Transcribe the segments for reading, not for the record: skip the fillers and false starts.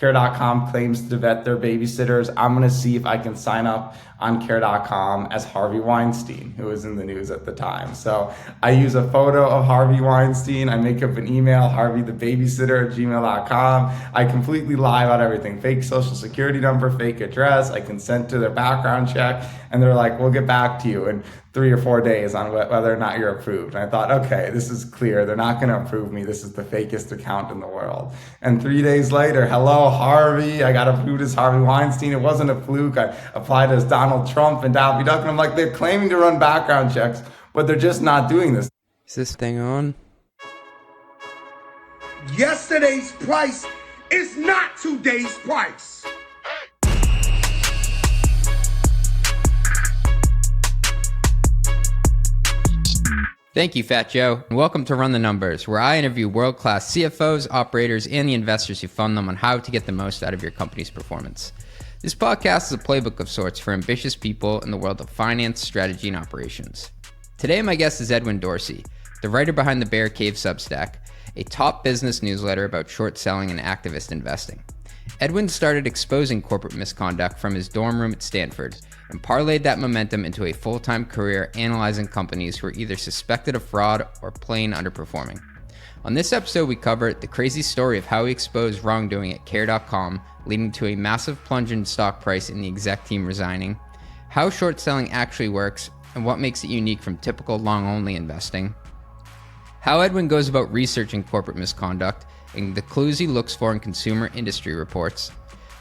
Care.com claims to vet their babysitters. I'm going to see if I can sign up on Care.com as Harvey Weinstein, who was in the news at the time. So I use a photo of Harvey Weinstein. I make up an email, harveythebabysitter@gmail.com. I completely lie about everything. Fake social security number, fake address. I consent to their background check. And they're like, we'll get back to you in 3 or 4 days on whether or not you're approved. And I thought, okay, this is clear. They're not going to approve me. This is the fakest account in the world. And 3 days later, hello, Harvey. I got approved as Harvey Weinstein. It wasn't a fluke. I applied as Donald Trump and Daffy Duck. And I'm like, they're claiming to run background checks, but they're just not doing this. Is this thing on? Yesterday's price is not today's price. Thank you, Fat Joe, and welcome to Run the Numbers, where I interview world-class CFOs, operators, and the investors who fund them on how to get the most out of your company's performance. This podcast is a playbook of sorts for ambitious people in the world of finance, strategy, and operations. Today, my guest is Edwin Dorsey, the writer behind the Bear Cave Substack, a top business newsletter about short selling and activist investing. Edwin started exposing corporate misconduct from his dorm room at Stanford and parlayed that momentum into a full-time career analyzing companies who were either suspected of fraud or plain underperforming. On this episode, we cover the crazy story of how he exposed wrongdoing at Care.com, leading to a massive plunge in stock price and the exec team resigning, how short selling actually works and what makes it unique from typical long-only investing, how Edwin goes about researching corporate misconduct and the clues he looks for in consumer industry reports,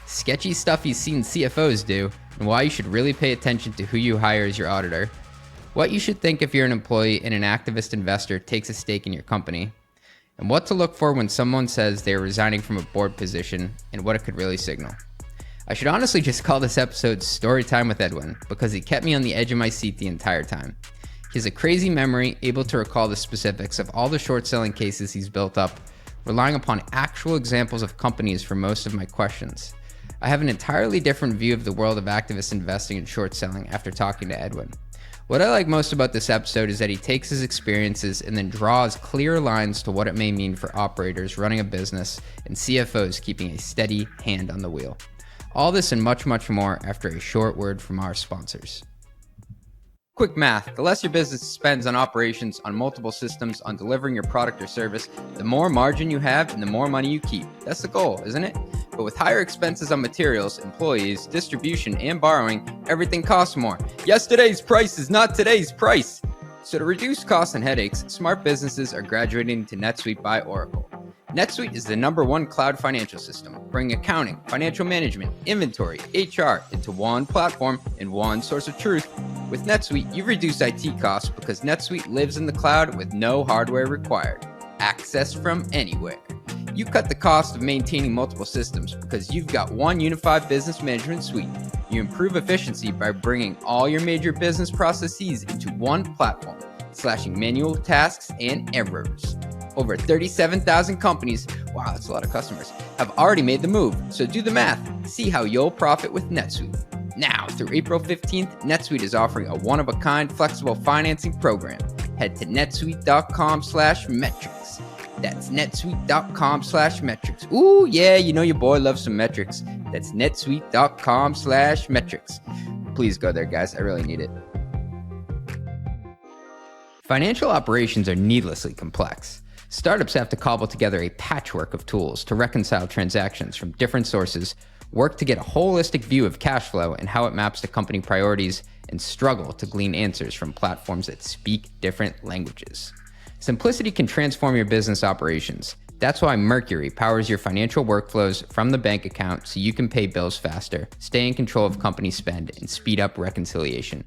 sketchy stuff he's seen CFOs do, and why you should really pay attention to who you hire as your auditor, what you should think if you're an employee and an activist investor takes a stake in your company, and what to look for when someone says they're resigning from a board position and what it could really signal. I should honestly just call this episode Story Time with Edwin because he kept me on the edge of my seat the entire time. He has a crazy memory, able to recall the specifics of all the short selling cases he's built up, relying upon actual examples of companies for most of my questions. I have an entirely different view of the world of activist investing and short selling after talking to Edwin. What I like most about this episode is that he takes his experiences and then draws clear lines to what it may mean for operators running a business and CFOs keeping a steady hand on the wheel. All this and much, much more after a short word from our sponsors. Quick math, the less your business spends on operations, on multiple systems, on delivering your product or service, the more margin you have and the more money you keep. That's the goal, isn't it? But with higher expenses on materials, employees, distribution, and borrowing, everything costs more. Yesterday's price is not today's price. So to reduce costs and headaches, smart businesses are graduating to NetSuite by Oracle. NetSuite is the #1 cloud financial system, bringing accounting, financial management, inventory, HR into one platform and one source of truth. With NetSuite, you reduce IT costs because NetSuite lives in the cloud with no hardware required. Access from anywhere. You cut the cost of maintaining multiple systems because you've got one unified business management suite. You improve efficiency by bringing all your major business processes into one platform, slashing manual tasks and errors. Over 37,000 companies, wow, that's a lot of customers, have already made the move. So do the math. See how you'll profit with NetSuite. Now, through April 15th, NetSuite is offering a one-of-a-kind flexible financing program. Head to netsuite.com/metrics. That's netsuite.com/metrics. Ooh, yeah, you know your boy loves some metrics. That's netsuite.com/metrics. Please go there, guys. I really need it. Financial operations are needlessly complex. Startups have to cobble together a patchwork of tools to reconcile transactions from different sources, work to get a holistic view of cash flow and how it maps to company priorities, and struggle to glean answers from platforms that speak different languages. Simplicity can transform your business operations. That's why Mercury powers your financial workflows from the bank account so you can pay bills faster, stay in control of company spend, and speed up reconciliation.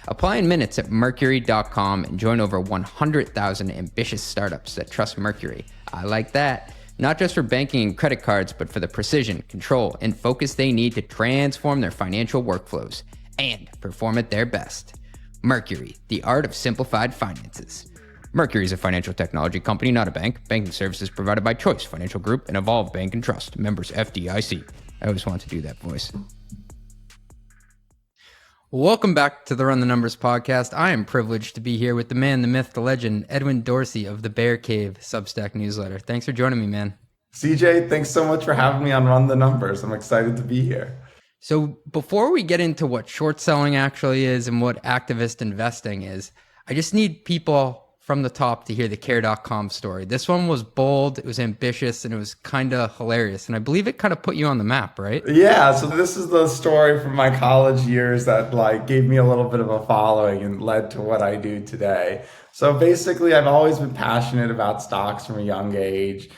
Apply in minutes at Mercury.com and join over 100,000 ambitious startups that trust Mercury. I like that. Not just for banking and credit cards, but for the precision, control, and focus they need to transform their financial workflows and perform at their best. Mercury, the art of simplified finances. Mercury is a financial technology company, not a bank. Banking services provided by Choice Financial Group and Evolve Bank and Trust. Members FDIC. I always want to do that voice. Welcome back to the Run the Numbers podcast. I am privileged to be here with the man, the myth, the legend, Edwin Dorsey of the Bear Cave Substack newsletter. Thanks for joining me, man. CJ, thanks so much for having me on Run the Numbers. I'm excited to be here. So before we get into what short selling actually is and what activist investing is, I just need people from the top to hear the Care.com story. This one was bold, it was ambitious, and it was kind of hilarious. And I believe it kind of put you on the map, right? Yeah, so this is the story from my college years that gave me a little bit of a following and led to what I do today. So basically, I've always been passionate about stocks from a young age.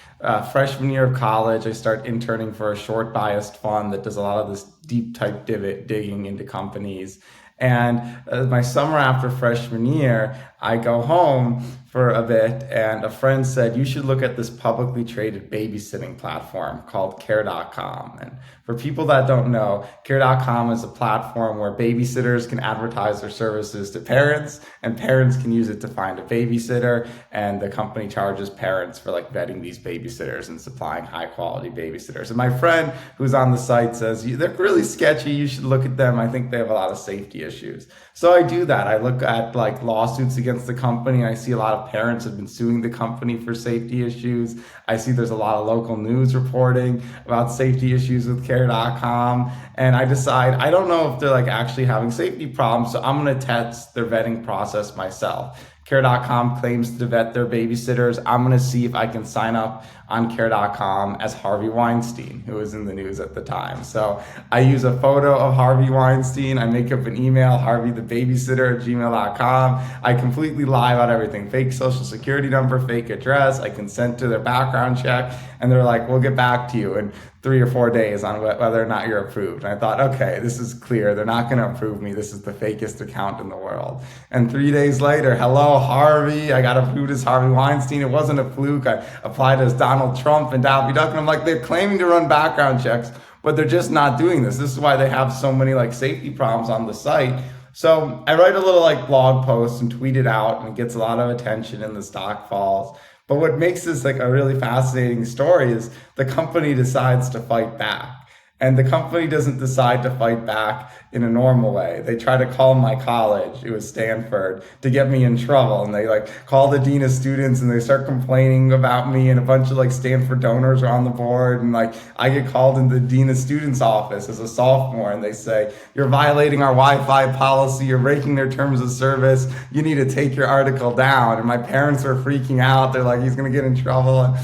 Freshman year of college, I start interning for a short biased fund that does a lot of this deep type digging into companies. And my summer after freshman year, I go home for a bit, and a friend said, you should look at this publicly traded babysitting platform called Care.com. And for people that don't know, Care.com is a platform where babysitters can advertise their services to parents, and parents can use it to find a babysitter, and the company charges parents for vetting these babysitters and supplying high quality babysitters. And my friend who's on the site says, they're really sketchy, you should look at them, I think they have a lot of safety issues. So I do that. I look at lawsuits against the company. I see a lot of parents have been suing the company for safety issues. I see there's a lot of local news reporting about safety issues with Care.com. And I decide, I don't know if they're actually having safety problems, so I'm going to test their vetting process myself. Care.com claims to vet their babysitters. I'm going to see if I can sign up on Care.com as Harvey Weinstein, who was in the news at the time. So I use a photo of Harvey Weinstein. I make up an email, harveythebabysitter@gmail.com. I completely lie about everything. Fake social security number, fake address. I consent to their background check. And they're like, we'll get back to you in 3 or 4 days on whether or not you're approved. And I thought, okay, this is clear. They're not going to approve me. This is the fakest account in the world. And 3 days later, hello, Harvey. I got approved as Harvey Weinstein. It wasn't a fluke. I applied as Donald Trump and Daffy Duck. And I'm like, they're claiming to run background checks, but they're just not doing this. This is why they have so many safety problems on the site. So I write a little blog post and tweet it out, and it gets a lot of attention and the stock falls. But what makes this a really fascinating story is the company decides to fight back. And the company doesn't decide to fight back in a normal way. They try to call my college, it was Stanford, to get me in trouble. And they call the dean of students and they start complaining about me, and a bunch of Stanford donors are on the board. And I get called into the dean of students office as a sophomore, and they say, you're violating our Wi-Fi policy, you're breaking their terms of service, you need to take your article down. And my parents are freaking out. They're like, he's gonna get in trouble.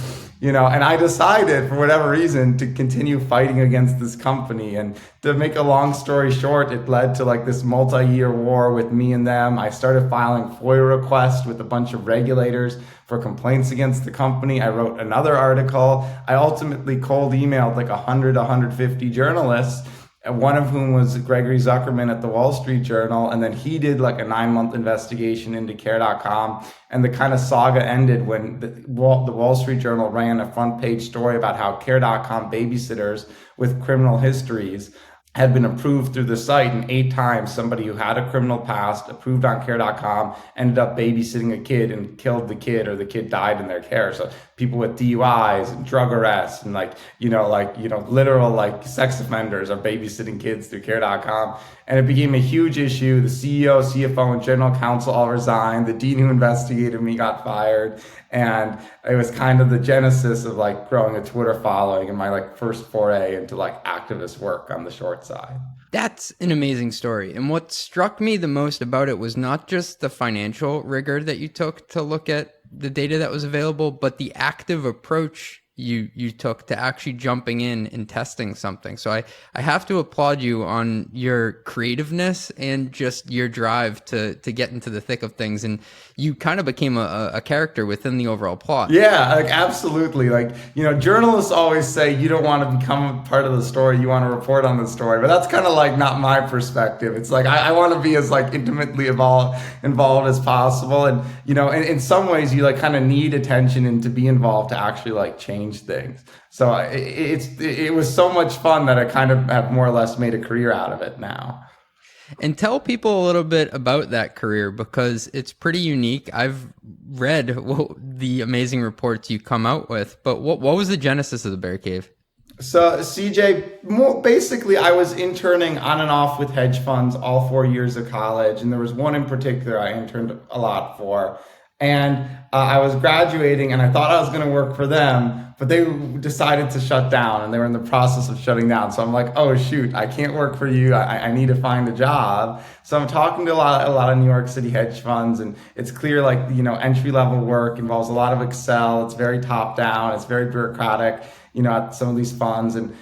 And I decided for whatever reason to continue fighting against this company. And to make a long story short, it led to this multi-year war with me and them. I started filing FOIA requests with a bunch of regulators for complaints against the company. I wrote another article. I ultimately cold emailed 100, 150 journalists, one of whom was Gregory Zuckerman at the Wall Street Journal. And then he did a 9-month investigation into Care.com. And the kind of saga ended when the Wall Street Journal ran a front page story about how Care.com babysitters with criminal histories had been approved through the site, and 8 times somebody who had a criminal past approved on Care.com ended up babysitting a kid and killed the kid, or the kid died in their care. So people with DUIs and drug arrests and literal sex offenders are babysitting kids through Care.com. And it became a huge issue. The CEO, CFO, and general counsel all resigned. The dean who investigated me got fired. And it was kind of the genesis of growing a Twitter following and my first foray into activist work on the short side. That's an amazing story. And what struck me the most about it was not just the financial rigor that you took to look at the data that was available, but the active approach you took to actually jumping in and testing something. So I have to applaud you on your creativeness and just your drive to get into the thick of things. And you kind of became a character within the overall plot. Yeah, absolutely. Journalists always say you don't want to become a part of the story, you want to report on the story. But that's kind of not my perspective. It's I want to be as intimately involved as possible. And, in some ways you kind of need attention and to be involved to actually change things. So it was so much fun that I kind of have more or less made a career out of it now. And tell people a little bit about that career, because it's pretty unique. I've read the amazing reports you come out with, but what was the genesis of the Bear Cave? So CJ, basically I was interning on and off with hedge funds all 4 years of college. And there was one in particular I interned a lot for. And I was graduating and I thought I was going to work for them, but they decided to shut down and they were in the process of shutting down. So I'm like, oh shoot, I can't work for you. I need to find a job. So I'm talking to a lot of New York City hedge funds, and it's clear, like, entry level work involves a lot of Excel. It's very top down. It's very bureaucratic, at some of these funds. And,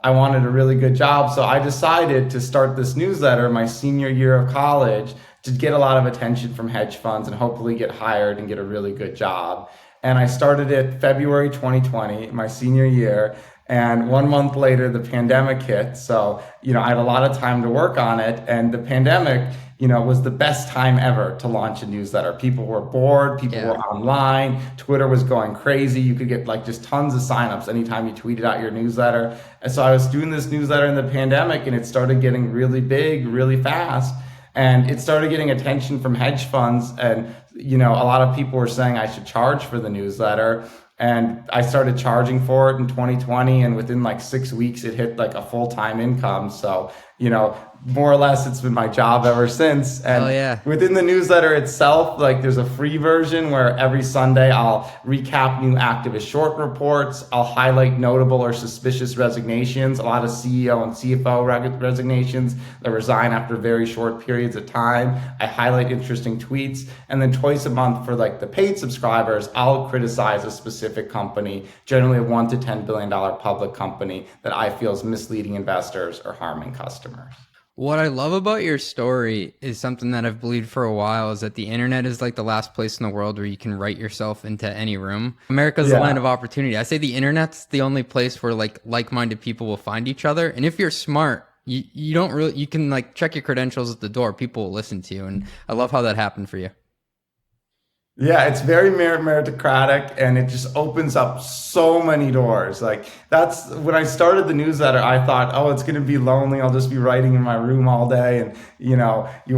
I wanted a really good job. So I decided to start this newsletter my senior year of college to get a lot of attention from hedge funds and hopefully get hired and get a really good job. And I started it February 2020, my senior year. And 1 month later, the pandemic hit. So, I had a lot of time to work on it. And the pandemic, was the best time ever to launch a newsletter. People were bored. People were online. Twitter was going crazy. You could get just tons of signups anytime you tweeted out your newsletter. And so I was doing this newsletter in the pandemic, and it started getting really big, really fast. And it started getting attention from hedge funds. And, a lot of people were saying I should charge for the newsletter. And I started charging for it in 2020. And within 6 weeks, it hit a full-time income. So, more or less, it's been my job ever since. And within the newsletter itself, there's a free version where every Sunday I'll recap new activist short reports. I'll highlight notable or suspicious resignations, a lot of CEO and CFO resignations that resign after very short periods of time. I highlight interesting tweets. And then twice a month for the paid subscribers, I'll criticize a specific company, generally a $1 to $10 billion public company that I feel is misleading investors or harming customers. What I love about your story is something that I've believed for a while, is that the internet is the last place in the world where you can write yourself into any room. America's the land of opportunity. I say the internet's the only place where like-minded people will find each other. And if you're smart, you don't really, you can check your credentials at the door. People will listen to you. And I love how that happened for you. Yeah, it's very meritocratic, and it just opens up so many doors. That's when I started the newsletter, I thought, oh, it's going to be lonely. I'll just be writing in my room all day. And, you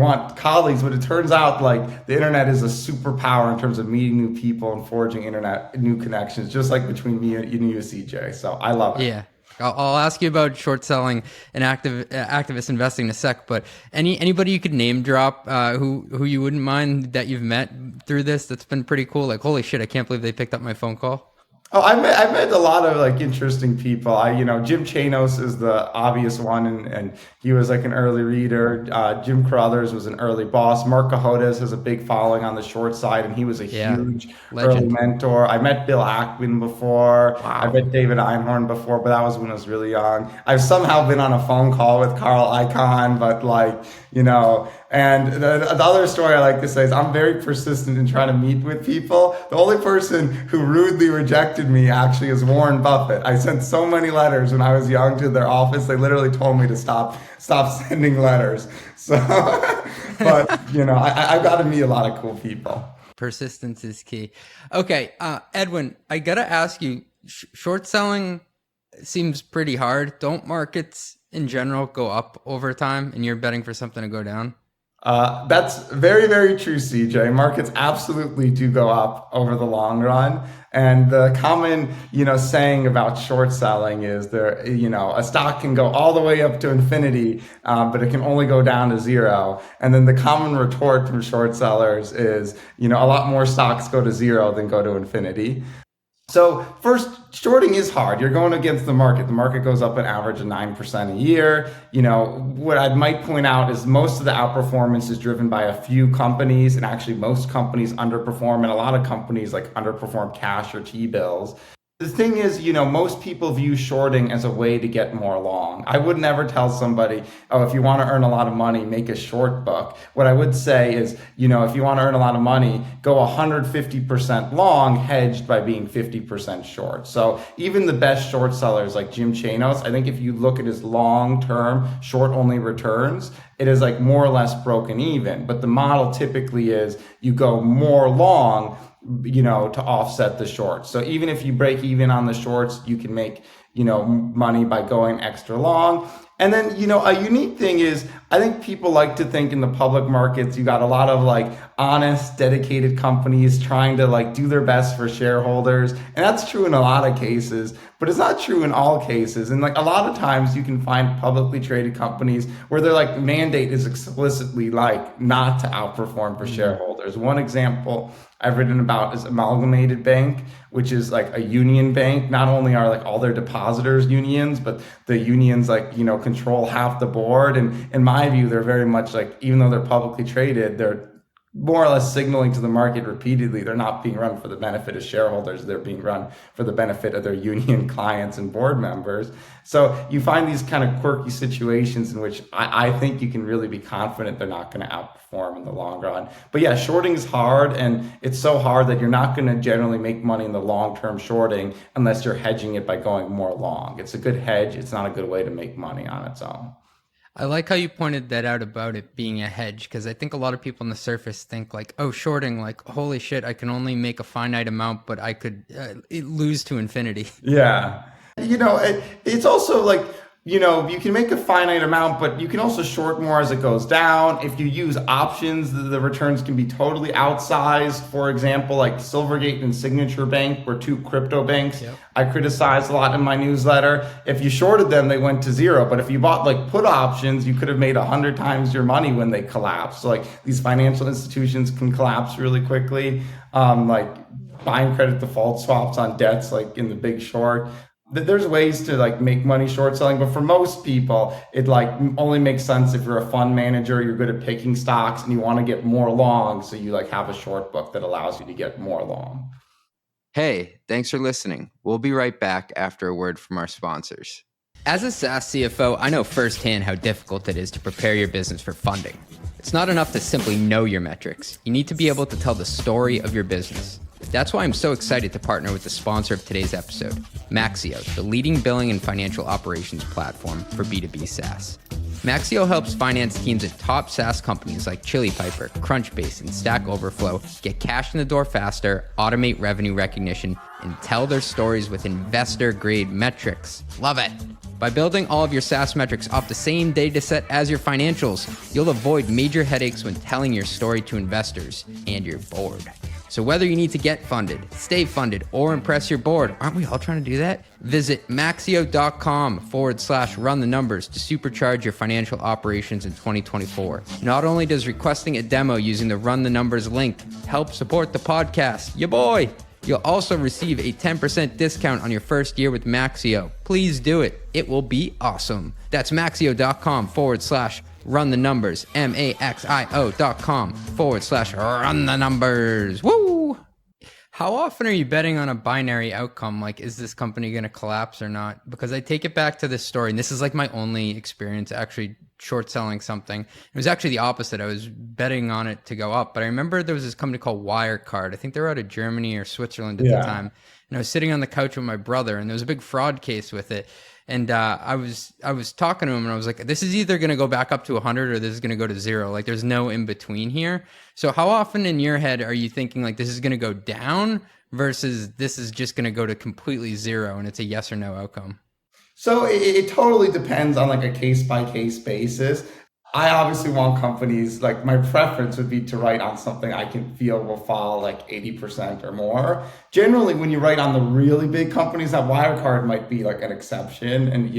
want colleagues, but it turns out the internet is a superpower in terms of meeting new people and forging new connections, just like between me and you, CJ. So I love it. Yeah. I'll ask you about short selling and activist investing in a sec, but anybody you could name drop who you wouldn't mind that you've met through this that's been pretty cool? Holy shit, I can't believe they picked up my phone call. Oh, I met a lot of interesting people. Jim Chanos is the obvious one, and he was an early reader. Jim Carruthers was an early boss. Mark Cahotas has a big following on the short side, and he was a huge early mentor. I met Bill Ackman before. Wow. I met David Einhorn before, but that was when I was really young. I've somehow been on a phone call with Carl Icahn, but and the other story I like to say is I'm very persistent in trying to meet with people. The only person who rudely rejected me actually is Warren Buffett. I sent so many letters when I was young to their office. They literally told me to stop sending letters. So, but I've got to meet a lot of cool people. Persistence is key. Okay, Edwin, I gotta ask you, short selling seems pretty hard. Don't markets in general go up over time, and you're betting for something to go down? That's very, very true, CJ. Markets absolutely do go up over the long run. And the common, saying about short selling is a stock can go all the way up to infinity, but it can only go down to zero. And then the common retort from short sellers is, a lot more stocks go to zero than go to infinity. So first, shorting is hard. You're going against the market. The market goes up an average of 9% a year. What I might point out is most of the outperformance is driven by a few companies, and actually most companies underperform, and a lot of companies underperform cash or T-bills. The thing is, most people view shorting as a way to get more long. I would never tell somebody, oh, if you want to earn a lot of money, make a short book. What I would say is, if you want to earn a lot of money, go 150% long, hedged by being 50% short. So even the best short sellers like Jim Chanos, I think if you look at his long-term short-only returns, it is more or less broken even. But the model typically is you go more long, to offset the shorts. So even if you break even on the shorts, you can make, money by going extra long. And then, a unique thing is, I think people like to think in the public markets, you got a lot of honest, dedicated companies trying to do their best for shareholders. And that's true in a lot of cases, but it's not true in all cases. And a lot of times you can find publicly traded companies where their mandate is explicitly not to outperform for shareholders. One example I've written about is Amalgamated Bank, which is like a union bank. Not only are like all their depositors unions, but the unions control half the board. And in my view, they're very much like, even though they're publicly traded, they're more or less signaling to the market repeatedly they're not being run for the benefit of shareholders. They're being run for the benefit of their union clients and board members. So you find these kind of quirky situations in which I think you can really be confident they're not going to outperform in the long run. But yeah, shorting is hard, and it's so hard that you're not going to generally make money in the long-term shorting unless you're hedging it by going more long. It's a good hedge. It's not a good way to make money on its own. I like how you pointed that out about it being a hedge, because I think a lot of people on the surface think like, oh, shorting, like, holy shit, I can only make a finite amount, but I could lose to infinity. Yeah. It's also like, you can make a finite amount, but you can also short more as it goes down. If you use options, the returns can be totally outsized. For example, like Silvergate and Signature Bank were two crypto banks. Yep. I criticized a lot in my newsletter. If you shorted them, they went to zero. But if you bought like put options, you could have made 100 times your money when they collapsed. So like these financial institutions can collapse really quickly. Like buying credit default swaps on debts, like in the Big Short. There's ways to like make money short selling, but for most people, it like only makes sense if you're a fund manager, you're good at picking stocks, and you want to get more long. So you like have a short book that allows you to get more long. Hey, thanks for listening. We'll be right back after a word from our sponsors. As a SaaS CFO, I know firsthand how difficult it is to prepare your business for funding. It's not enough to simply know your metrics. You need to be able to tell the story of your business. That's why I'm so excited to partner with the sponsor of today's episode, Maxio, the leading billing and financial operations platform for B2B SaaS. Maxio helps finance teams at top SaaS companies like Chili Piper, Crunchbase, and Stack Overflow get cash in the door faster, automate revenue recognition, and tell their stories with investor-grade metrics. Love it! By building all of your SaaS metrics off the same data set as your financials, you'll avoid major headaches when telling your story to investors and your board. So whether you need to get funded, stay funded, or impress your board, aren't we all trying to do that? Visit maxio.com/run the numbers to supercharge your financial operations in 2024. Not only does requesting a demo using the Run the Numbers link help support the podcast, ya boy, you'll also receive a 10% discount on your first year with Maxio. Please do it. It will be awesome. That's maxio.com/run the numbers, maxio.com/run the numbers. Woo! How often are you betting on a binary outcome? Like, is this company going to collapse or not? Because I take it back to this story, and this is like my only experience actually short selling something. It was actually the opposite. I was betting on it to go up, but I remember there was this company called Wirecard. I think they were out of Germany or Switzerland at the time. And I was sitting on the couch with my brother, and there was a big fraud case with it. And I was talking to him, and I was like, this is either going to go back up to 100 or this is going to go to zero. Like, there's no in between here. So how often in your head are you thinking like this is going to go down versus this is just going to go to completely zero and it's a yes or no outcome? So it totally depends on like a case by case basis. I obviously want companies, like my preference would be to write on something I can feel will fall like 80% or more. Generally, when you write on the really big companies, that Wirecard might be like an exception. And,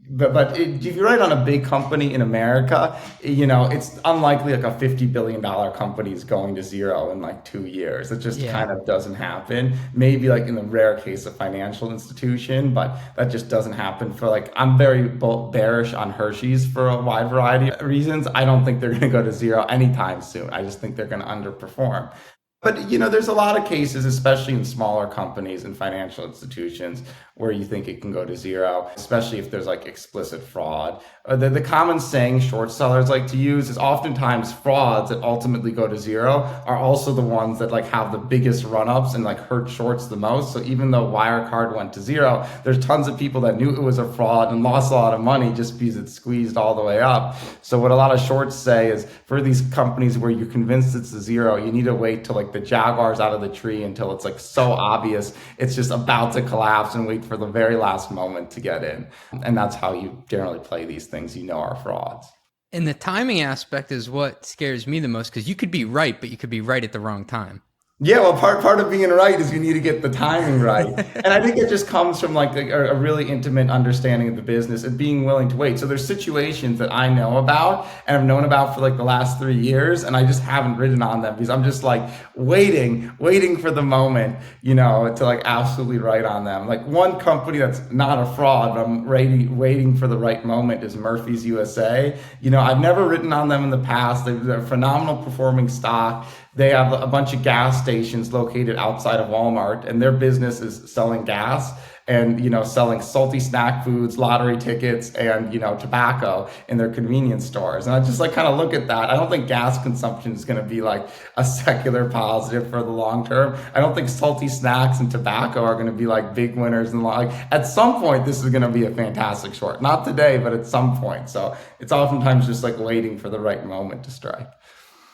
but if you write on a big company in America, it's unlikely like a $50 billion company is going to zero in like 2 years. It just kind of doesn't happen. Maybe like in the rare case of financial institution, but that just doesn't happen for like, I'm very bearish on Hershey's for a wide variety of reasons. I don't think they're going to go to zero anytime soon. I just think they're going to underperform. But, there's a lot of cases, especially in smaller companies and financial institutions, where you think it can go to zero, especially if there's like explicit fraud. The common saying short sellers like to use is oftentimes frauds that ultimately go to zero are also the ones that like have the biggest run-ups and like hurt shorts the most. So even though Wirecard went to zero, there's tons of people that knew it was a fraud and lost a lot of money just because it squeezed all the way up. So what a lot of shorts say is for these companies where you're convinced it's a zero, you need to wait till like the Jaguar's out of the tree until it's like so obvious it's just about to collapse and wait for the very last moment to get in. And that's how you generally play these things are frauds. And the timing aspect is what scares me the most, because you could be right, but you could be right at the wrong time. Yeah, well, part of being right is you need to get the timing right, and I think it just comes from like a really intimate understanding of the business and being willing to wait. So there's situations that I know about and I've known about for like the last 3 years, and I just haven't written on them because I'm just like waiting for the moment, to like absolutely write on them. Like one company that's not a fraud, but I'm waiting for the right moment is Murphy's USA. I've never written on them in the past. They're a phenomenal performing stock. They have a bunch of gas stations located outside of Walmart, and their business is selling gas and, selling salty snack foods, lottery tickets, and, tobacco in their convenience stores. And I just like kind of look at that. I don't think gas consumption is going to be like a secular positive for the long term. I don't think salty snacks and tobacco are going to be like big winners. And like at some point, this is going to be a fantastic short. Not today, but at some point. So it's oftentimes just like waiting for the right moment to strike.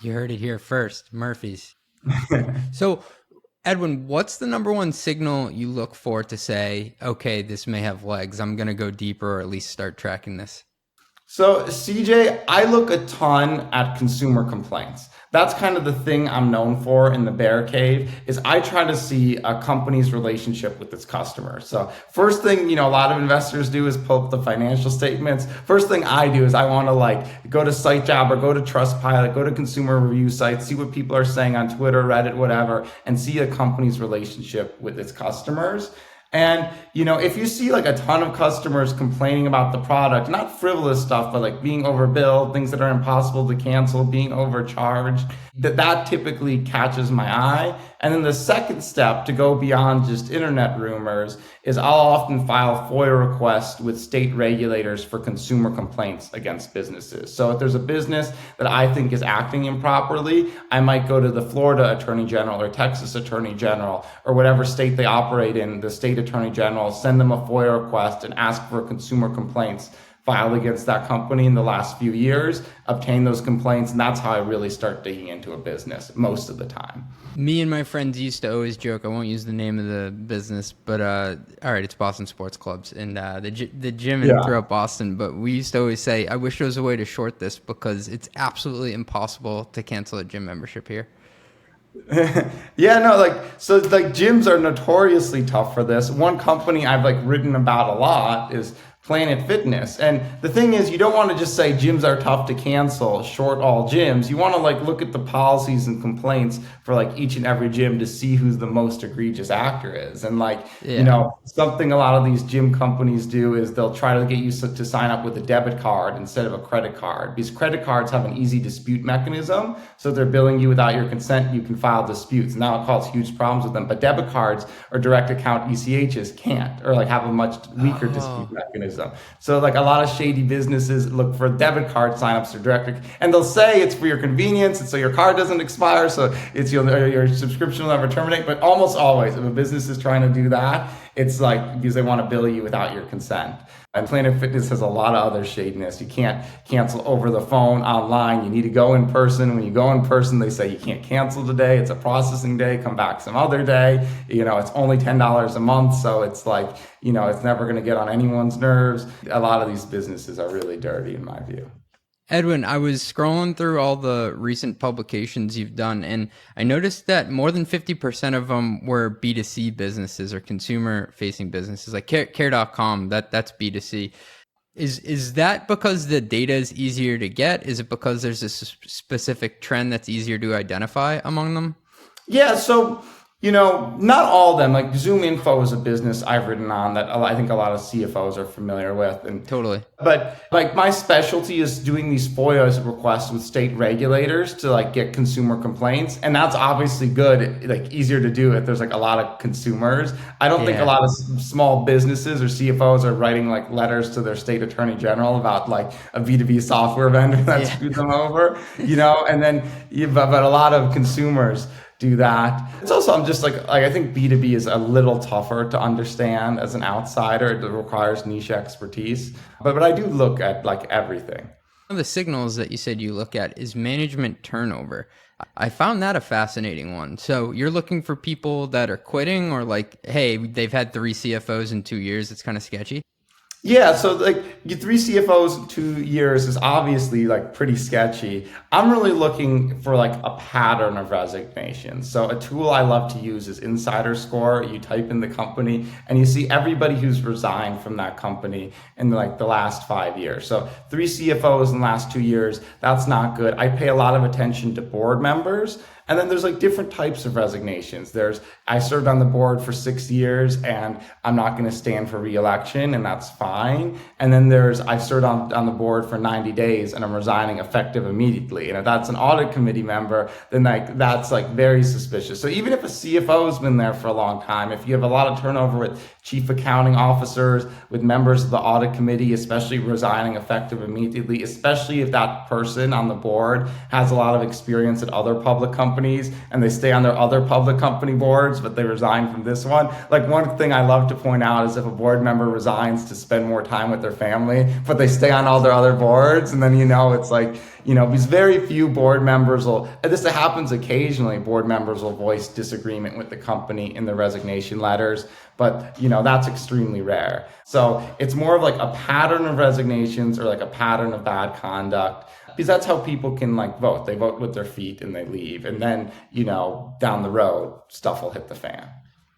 You heard it here first, Murphy's. So, Edwin, what's the number one signal you look for to say, okay, this may have legs, I'm going to go deeper or at least start tracking this? So CJ, I look a ton at consumer complaints. That's kind of the thing I'm known for in the Bear Cave is I try to see a company's relationship with its customers. So first thing, a lot of investors do is pull up the financial statements. First thing I do is I want to like go to SiteJob or go to Trustpilot, go to consumer review sites, see what people are saying on Twitter, Reddit, whatever, and see a company's relationship with its customers. And, if you see like a ton of customers complaining about the product, not frivolous stuff, but like being overbilled, things that are impossible to cancel, being overcharged, that typically catches my eye. And then the second step to go beyond just internet rumors is I'll often file FOIA requests with state regulators for consumer complaints against businesses. So if there's a business that I think is acting improperly, I might go to the Florida Attorney General or Texas Attorney General or whatever state they operate in, the state Attorney General, send them a FOIA request and ask for consumer complaints filed against that company in the last few years, obtain those complaints, and that's how I really start digging into a business most of the time. Me and my friends used to always joke, I won't use the name of the business, but all right, it's Boston Sports Clubs and the gym throughout Boston, but we used to always say, I wish there was a way to short this because it's absolutely impossible to cancel a gym membership here. Gyms are notoriously tough for this. One company I've like written about a lot is Planet Fitness. And the thing is, you don't want to just say gyms are tough to cancel, short all gyms. You want to like look at the policies and complaints for like each and every gym to see who's the most egregious actor is. And something a lot of these gym companies do is they'll try to get you to sign up with a debit card instead of a credit card, because credit cards have an easy dispute mechanism. So if they're billing you without your consent, you can file disputes. Now it causes huge problems with them, but debit cards or direct account ECHs can't, or like have a much weaker dispute mechanism. So like a lot of shady businesses look for debit card signups or direct, and they'll say it's for your convenience and so your card doesn't expire, so it's your subscription will never terminate. But almost always, if a business is trying to do that, it's like because they want to bill you without your consent. And Planet Fitness has a lot of other shadiness. You can't cancel over the phone, online. You need to go in person. When you go in person, they say you can't cancel today. It's a processing day. Come back some other day. It's only $10 a month. So it's like, it's never going to get on anyone's nerves. A lot of these businesses are really dirty in my view. Edwin, I was scrolling through all the recent publications you've done, and I noticed that more than 50% of them were B2C businesses or consumer-facing businesses, like Care.com, that's B2C. Is that because the data is easier to get? Is it because there's a specific trend that's easier to identify among them? Yeah, so not all of them. Like Zoom Info is a business I've written on that I think a lot of CFOs are familiar with. And totally. But like my specialty is doing these FOIA requests with state regulators to like get consumer complaints. And that's obviously good, like easier to do if there's like a lot of consumers. I don't think a lot of small businesses or CFOs are writing like letters to their state attorney general about like a B2B software vendor that screwed them over, and then, but a lot of consumers do that. It's also, I'm just like I think B2B is a little tougher to understand as an outsider. It requires niche expertise. But I do look at like everything. One of the signals that you said you look at is management turnover. I found that a fascinating one. So you're looking for people that are quitting or like, hey, they've had 3 CFOs in 2 years. It's kind of sketchy. Yeah, so like your 3 CFOs in 2 years is obviously like pretty sketchy. I'm really looking for like a pattern of resignations. So a tool I love to use is Insider Score. You type in the company and you see everybody who's resigned from that company in like the last 5 years. So 3 CFOs in the last 2 years, that's not good. I pay a lot of attention to board members. And then there's like different types of resignations. I served on the board for 6 years and I'm not going to stand for re-election, and that's fine. And then I served on the board for 90 days and I'm resigning effective immediately. And if that's an audit committee member, then that's like very suspicious. So even if a CFO has been there for a long time, if you have a lot of turnover with chief accounting officers, with members of the audit committee, especially resigning effective immediately, especially if that person on the board has a lot of experience at other public companies and they stay on their other public company boards, but they resign from this one. Like one thing I love to point out is if a board member resigns to spend more time with their family, but they stay on all their other boards, and then, it's like, because very few board members this happens occasionally, board members will voice disagreement with the company in the resignation letters, but that's extremely rare. So it's more of like a pattern of resignations or like a pattern of bad conduct, because that's how people can like vote. They vote with their feet and they leave. And then, down the road, stuff will hit the fan.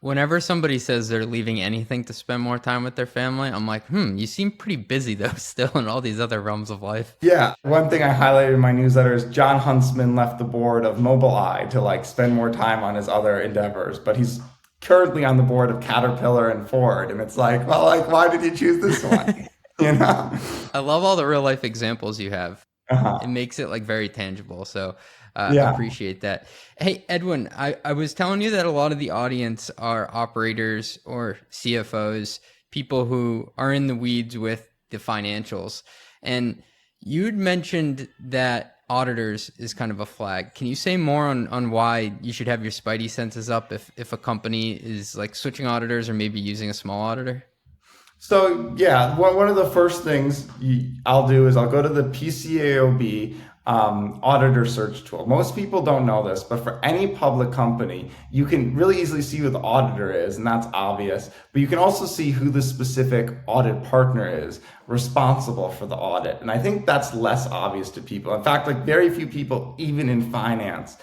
Whenever somebody says they're leaving anything to spend more time with their family, I'm like, you seem pretty busy though, still in all these other realms of life. Yeah. One thing I highlighted in my newsletter is John Huntsman left the board of Mobileye to like spend more time on his other endeavors, but he's currently on the board of Caterpillar and Ford. And it's like, well, like, why did you choose this one? I love all the real life examples you have. Uh-huh. It makes it like very tangible. So Yeah. I appreciate that. Hey, Edwin, I was telling you that a lot of the audience are operators or CFOs, people who are in the weeds with the financials. And you'd mentioned that auditors is kind of a flag. Can you say more on why you should have your spidey senses up if a company is like switching auditors or maybe using a small auditor? So yeah, one of the first things I'll do is I'll go to the PCAOB auditor search tool. Most people don't know this, but for any public company, you can really easily see who the auditor is, and that's obvious. But you can also see who the specific audit partner is responsible for the audit. And I think that's less obvious to people. In fact, like very few people, even in finance,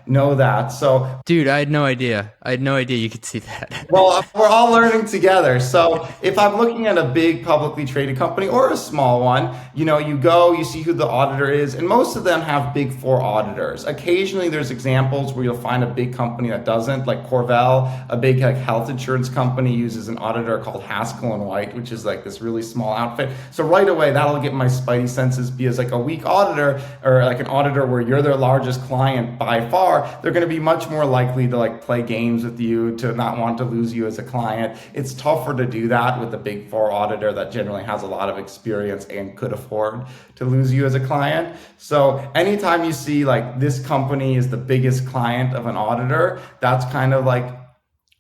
know that. So, dude, I had no idea you could see that. Well, we're all learning together. So if I'm looking at a big publicly traded company or a small one, you see who the auditor is, and most of them have big four auditors. Occasionally there's examples where you'll find a big company that doesn't, like Corvell, a big health insurance company uses an auditor called Haskell and White, which is like this really small outfit. So right away, that'll get my spidey senses, because like a weak auditor or like an auditor where you're their largest client by far, they're going to be much more likely to like play games with you, to not want to lose you as a client. It's tougher to do that with a big four auditor that generally has a lot of experience and could afford to lose you as a client. So anytime you see like this company is the biggest client of an auditor, that's kind of like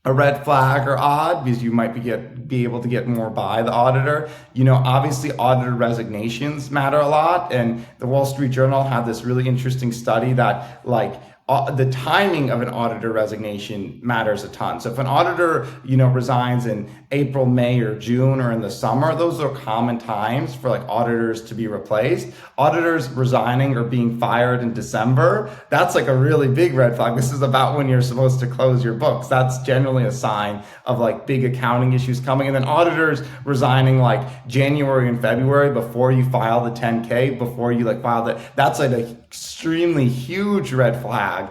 a red flag or odd, because you might be able to get more by the auditor. Obviously auditor resignations matter a lot, and the Wall Street Journal had this really interesting study that the timing of an auditor resignation matters a ton. So if an auditor, resigns in April, May, or June, or in the summer, those are common times for like auditors to be replaced. Auditors resigning or being fired in December, that's like a really big red flag. This is about when you're supposed to close your books. That's generally a sign of like big accounting issues coming. And then auditors resigning like January and February before you file the 10K, before you file that, that's like an extremely huge red flag,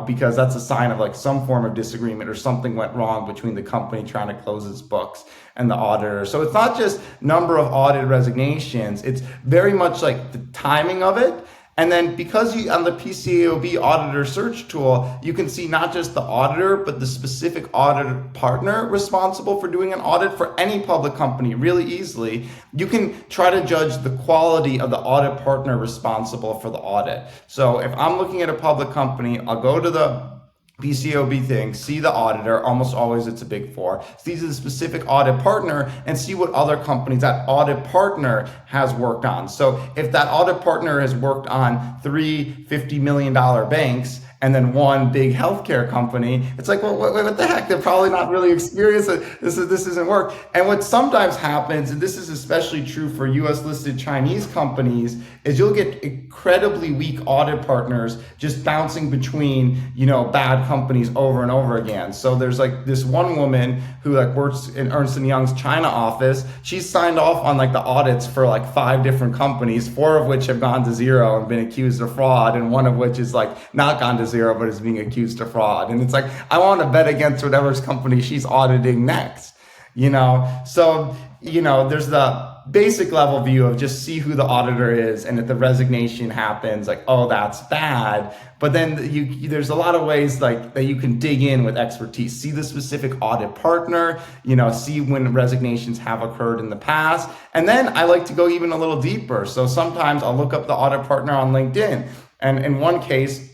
because that's a sign of like some form of disagreement or something went wrong between the company trying to close its books and the auditor. So it's not just number of audit resignations, it's very much like the timing of it. And then because on the PCAOB auditor search tool, you can see not just the auditor, but the specific audit partner responsible for doing an audit for any public company really easily. You can try to judge the quality of the audit partner responsible for the audit. So if I'm looking at a public company, I'll go to the PCAOB thing, see the auditor, almost always it's a big four, see the specific audit partner, and see what other companies that audit partner has worked on. So if that audit partner has worked on three $50 million banks, and then one big healthcare company. It's like, well, what the heck? They're probably not really experienced. This isn't work. And what sometimes happens, and this is especially true for US listed Chinese companies, is you'll get incredibly weak audit partners just bouncing between, bad companies over and over again. So there's like this one woman who like works in Ernst & Young's China office. She's signed off on like the audits for like 5 different companies, 4 of which have gone to zero and been accused of fraud, and 1 of which is like not gone to zero but is being accused of fraud. And it's like, I want to bet against whatever's company she's auditing next, So, there's the basic level view of just see who the auditor is, and if the resignation happens, like, oh, that's bad. But then there's a lot of ways like that you can dig in with expertise, see the specific audit partner, see when resignations have occurred in the past. And then I like to go even a little deeper. So sometimes I'll look up the audit partner on LinkedIn. And in one case,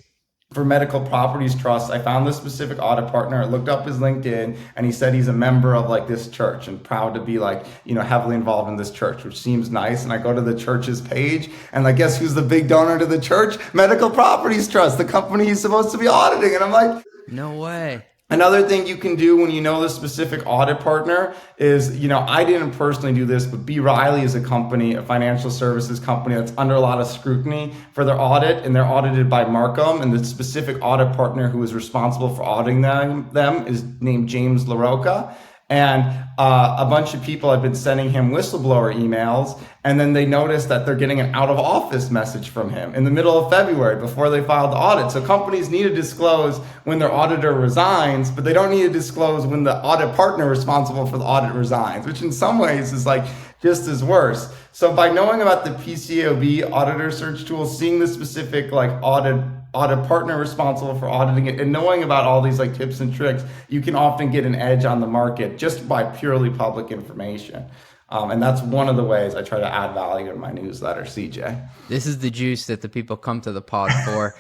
for Medical Properties Trust, I found this specific audit partner. I looked up his LinkedIn, and he said he's a member of like this church and proud to be like, heavily involved in this church, which seems nice. And I go to the church's page, and like, guess who's the big donor to the church? Medical Properties Trust, the company he's supposed to be auditing. And I'm like, no way. Another thing you can do when you know the specific audit partner is, I didn't personally do this, but B. Riley is a company, a financial services company that's under a lot of scrutiny for their audit, and they're audited by Markham, and the specific audit partner who is responsible for auditing them is named James LaRocca. And a bunch of people have been sending him whistleblower emails, and then they noticed that they're getting an out of office message from him in the middle of February before they filed the audit. So companies need to disclose when their auditor resigns, but they don't need to disclose when the audit partner responsible for the audit resigns, which in some ways is like just as worse. So by knowing about the PCAOB auditor search tool, seeing the specific like audit partner responsible for auditing it, and knowing about all these like tips and tricks, you can often get an edge on the market just by purely public information. And that's one of the ways I try to add value in my newsletter, CJ. This is the juice that the people come to the pod for.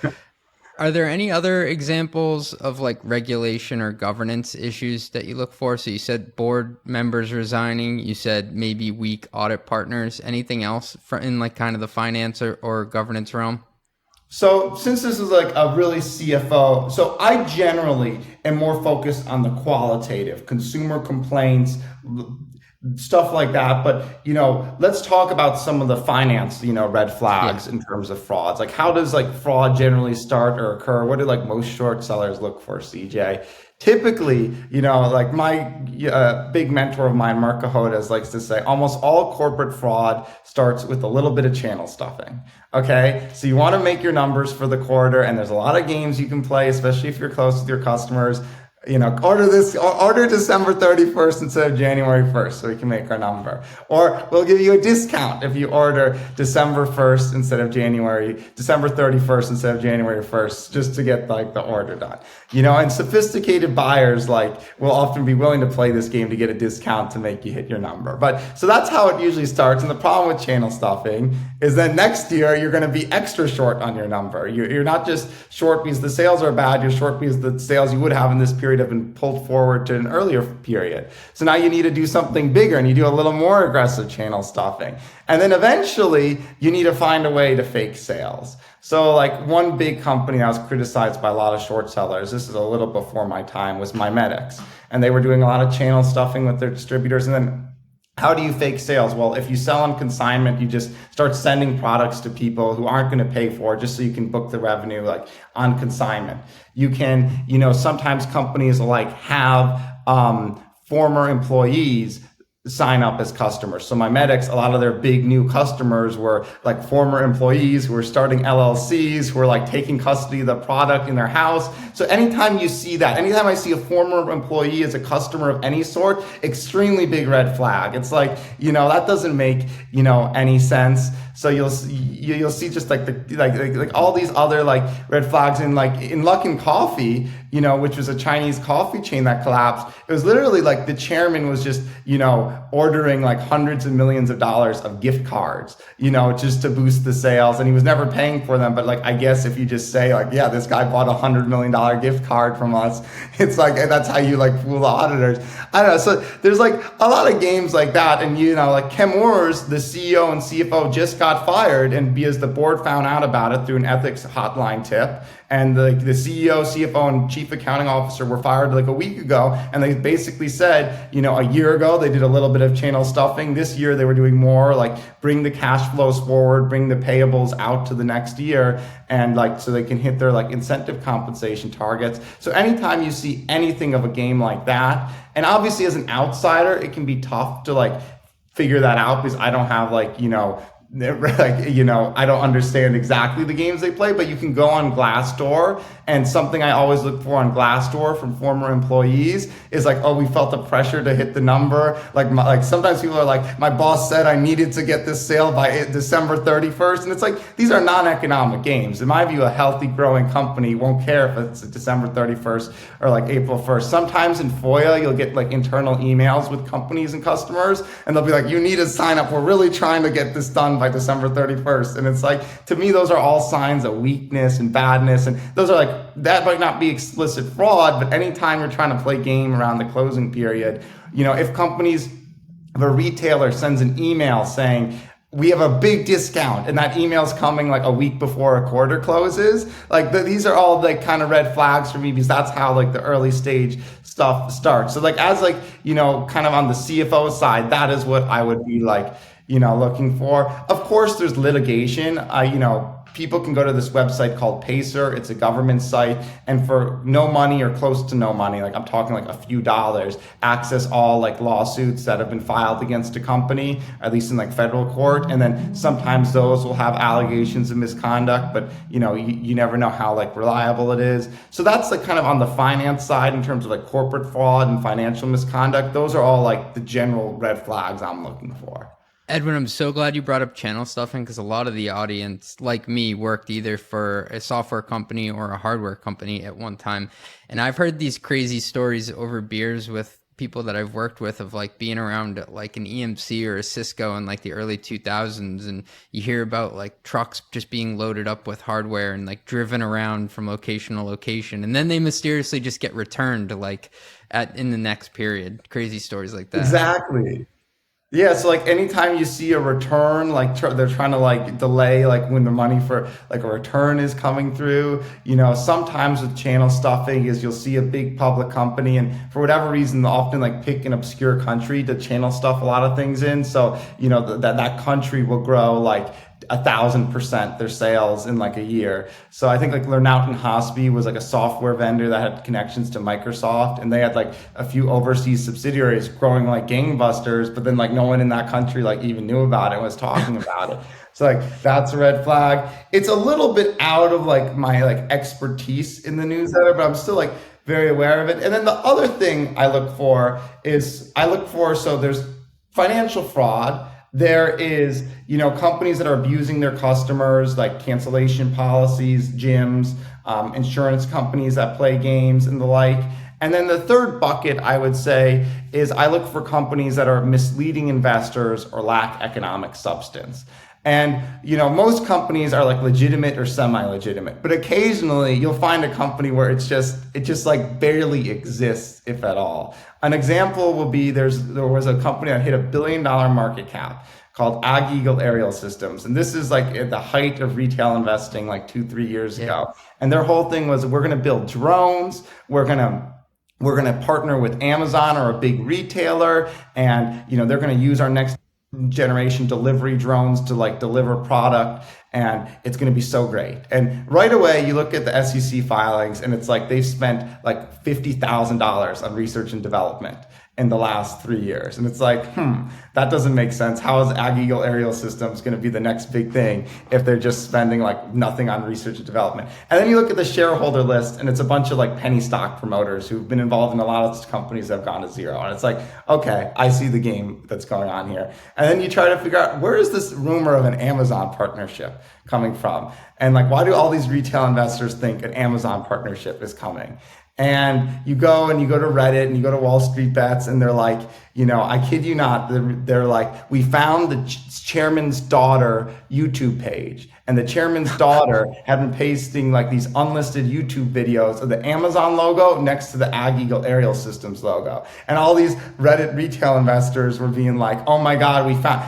Are there any other examples of like regulation or governance issues that you look for? So you said board members resigning, you said maybe weak audit partners. Anything else in like kind of the finance or governance realm? So since this is like a really CFO, so I generally am more focused on the qualitative, consumer complaints, stuff like that. But, let's talk about some of the finance, red flags in terms of frauds. Like, how does like fraud generally start or occur? What do like most short sellers look for, CJ? Typically, like my big mentor of mine, Mark Cahotas, likes to say, almost all corporate fraud starts with a little bit of channel stuffing. Okay, so you want to make your numbers for the quarter, and there's a lot of games you can play, especially if you're close with your customers. Order December 31st instead of January 1st so we can make our number. Or we'll give you a discount if you order December 31st instead of January 1st, just to get like the order done. And sophisticated buyers will often be willing to play this game to get a discount to make you hit your number. But so that's how it usually starts. And the problem with channel stuffing is that next year you're going to be extra short on your number. You're not just short because the sales are bad, you're short because the sales you would have in this period have been pulled forward to an earlier period. So now you need to do something bigger, and you do a little more aggressive channel stuffing. And then eventually you need to find a way to fake sales. So like one big company I was criticized by a lot of short sellers, this is a little before my time, was MiMedx. And they were doing a lot of channel stuffing with their distributors. And then how do you fake sales? Well, if you sell on consignment, you just start sending products to people who aren't going to pay for it just so you can book the revenue like on consignment. You can, sometimes companies have former employees sign up as customers. So MiMedx, a lot of their big new customers were like former employees who were starting LLCs, who were like taking custody of the product in their house. So anytime you see that, anytime I see a former employee as a customer of any sort, extremely big red flag. It's like, that doesn't make, any sense. So you'll see just like all these other like red flags in Luckin Coffee, which was a Chinese coffee chain that collapsed. It was literally like the chairman was just, ordering like hundreds of millions of dollars of gift cards, just to boost the sales. And he was never paying for them. But like, I guess if you just say like, yeah, this guy bought $100 million gift card from us, it's like, that's how you like fool the auditors. I don't know. So there's like a lot of games like that. And, like Kem Ors, the CEO and CFO, just got fired, and because the board found out about it through an ethics hotline tip, And the CEO, CFO, and chief accounting officer were fired like a week ago. And they basically said, a year ago, they did a little bit of channel stuffing. This year, they were doing more like bring the cash flows forward, bring the payables out to the next year, and so they can hit their incentive compensation targets. So anytime you see anything of a game like that, and obviously as an outsider, it can be tough to figure that out because I don't have I don't understand exactly the games they play, but you can go on Glassdoor, and something I always look for on Glassdoor from former employees is we felt the pressure to hit the number. Sometimes people are like, my boss said I needed to get this sale by December 31st. And it's these are non-economic games. In my view, a healthy growing company won't care if it's December 31st or April 1st. Sometimes in FOIA, you'll get internal emails with companies and customers, and they'll be like, you need to sign up. We're really trying to get this done by December 31st. And it's to me, those are all signs of weakness and badness. And those are that might not be explicit fraud, but anytime you're trying to play game around the closing period, if a retailer sends an email saying, we have a big discount, and that email's coming a week before a quarter closes, these are all kind of red flags for me, because that's how the early stage stuff starts. So as kind of on the CFO side, that is what I would be looking for. Of course, there's litigation. People can go to this website called Pacer. It's a government site, and for no money or close to no money, I'm talking a few dollars, access all lawsuits that have been filed against a company, at least in federal court. And then sometimes those will have allegations of misconduct, but you never know how reliable it is. So that's kind of on the finance side in terms of corporate fraud and financial misconduct. Those are all the general red flags I'm looking for. Edwin, I'm so glad you brought up channel stuffing, because a lot of the audience, like me, worked either for a software company or a hardware company at one time. And I've heard these crazy stories over beers with people that I've worked with of being around an EMC or a Cisco in the early 2000s. And you hear about trucks just being loaded up with hardware and driven around from location to location. And then they mysteriously just get returned in the next period. Crazy stories like that. Exactly. Yeah, so anytime you see a return, they're trying to delay when the money for a return is coming through. Sometimes with channel stuffing is you'll see a big public company, and for whatever reason they'll often pick an obscure country to channel stuff a lot of things in. So that country will grow 1,000% their sales in a year. So I think Lernout & Hosby was a software vendor that had connections to Microsoft, and they had a few overseas subsidiaries growing gangbusters, but then no one in that country even knew about it and was talking about it. So that's a red flag. It's a little bit out of my expertise in the newsletter, but I'm still very aware of it. And then the other thing I look for so there's financial fraud. There is, companies that are abusing their customers, cancellation policies, gyms, insurance companies that play games and the like. And then the third bucket, I would say, is I look for companies that are misleading investors or lack economic substance. And, most companies are legitimate or semi-legitimate, but occasionally you'll find a company where it just barely exists, if at all. An example will be there was a company that hit $1 billion market cap called Ag Eagle Aerial Systems. And this is at the height of retail investing 2-3 years ago. And their whole thing was, we're going to build drones. We're going to partner with Amazon or a big retailer. And, they're going to use our next generation delivery drones to deliver product, and it's going to be so great. And right away you look at the SEC filings, and it's they've spent $50,000 on research and development in the last 3 years. And it's that doesn't make sense. How is Ag Eagle Aerial Systems going to be the next big thing if they're just spending nothing on research and development? And then you look at the shareholder list, and it's a bunch of penny stock promoters who've been involved in a lot of companies that have gone to zero. And it's okay, I see the game that's going on here. And then you try to figure out, where is this rumor of an Amazon partnership coming from? And why do all these retail investors think an Amazon partnership is coming? And you go to Reddit and you go to Wall Street Bets, and they're I kid you not, they're we found the chairman's daughter YouTube page, And the chairman's daughter had been pasting like these unlisted YouTube videos of the Amazon logo next to the Ag Eagle Aerial Systems logo. And all these Reddit retail investors were being like, oh my God,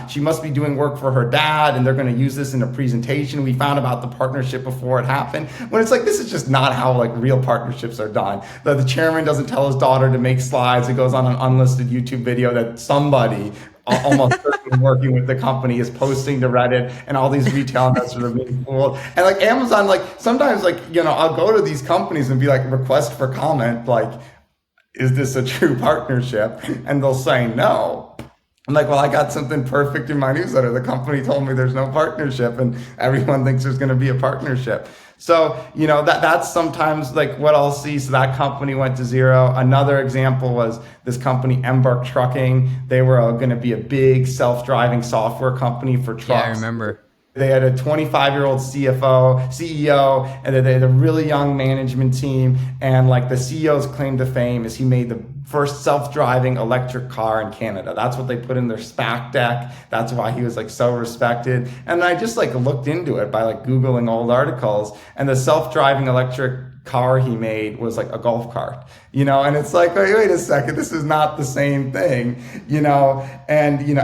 she must be doing work for her dad and they're going to use this in a presentation. We found about the partnership before it happened. When it's like, this is just not how like real partnerships are done. The chairman doesn't tell his daughter to make slides. It goes on an unlisted YouTube video that somebody almost certainly working with the company is posting to Reddit, and all these retail investors are being fooled. And like Amazon, like sometimes like, I'll go to these companies and be like, request for comment, like, is this a true partnership? And they'll say no. I'm like, well, I got something perfect in my newsletter. The company told me there's no partnership and everyone thinks there's going to be a partnership. So, that's sometimes like what I'll see. So that company went to zero. Another example was this company, Embark Trucking. They were going to be a big self-driving software company for trucks. Yeah, I remember. They had a 25-year-old CEO, and they had a really young management team. And like the CEO's claim to fame is he made the first self-driving electric car in Canada. That's what they put in their SPAC deck. That's why he was like so respected. And I just like looked into it by like Googling old articles, and the self-driving electric car he made was like a golf cart, and it's like, wait a second, this is not the same thing, and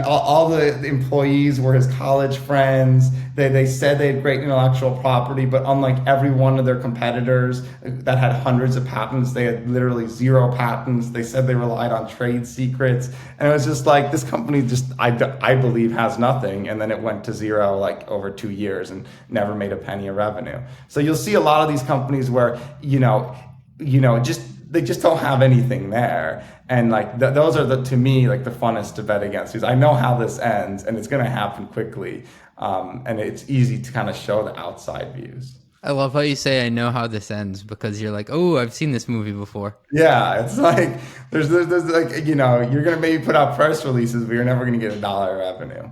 all the employees were his college friends. They said they had great intellectual property, but unlike every one of their competitors that had hundreds of patents, they had literally zero patents. They said they relied on trade secrets, and it was just like, this company just, I believe, has nothing. And then it went to zero like over 2 years and never made a penny of revenue. So you'll see a lot of these companies where they just don't have anything there. And like those are to me like the funnest to bet against, because I know how this ends and it's going to happen quickly. And it's easy to kind of show the outside views. I love how you say, I know how this ends, because you're like, oh, I've seen this movie before. Yeah, it's like, there's like, you're going to maybe put out press releases, but you're never going to get $1 of revenue.